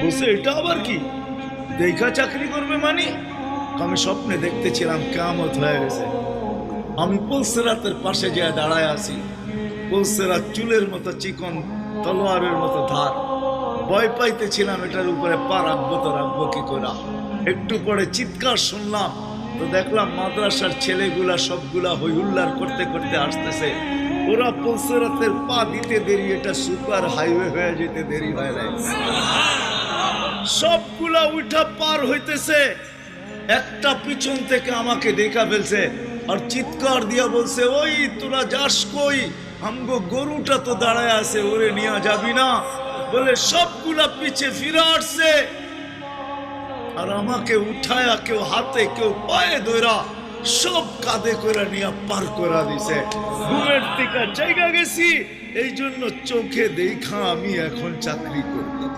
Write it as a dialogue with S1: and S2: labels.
S1: বলছে এটা আবার কি, দেখা চাকরি করবে মানে? আমি স্বপ্নে দেখতেছিলাম কিয়ামত হয়ে গেছে। আমি পুলসিরাতের পাশে যেয়ে দাঁড়ায় আছি। পুলসিরাত চুলের মতো চিকন, তলোয়ারের মতো ধার। ভয় পাইতেছিলাম এটার উপরে পা রাখবো তো রাখবো কি করে। একটু পরে চিৎকার শুনলাম, তো দেখলাম মাদ্রাসার ছেলেগুলা সবগুলা হইহুল্লার করতে করতে আসতেছে। ওরা পুলসিরাতের পা দিতে দেরি, এটা সুপার হাইওয়ে হয়ে যেতে দেরি হয় নাই। সবগুলা উঠা পার হইতেছে, একটা পিছন থেকে আমাকে দেখা ফেলছে আর চিৎকার দিয়া বলছে, ওই তোরা যাস কই? আমগো গরুটা তো দাঁড়ায় আছে, ওরে নিয়ে যাবি না? বলে সবগুলা পিছে ফিরে আসছে আর আমাকে উঠায়া কেউ হাতে কেউ পায়ে ধরা সব কাঁধে করে নিয়ে পার করা দিছে। ঘুমের থেকে জায়গা গেছি, এই জন্য চোখে দেখা আমি এখন চাকরি করতাম।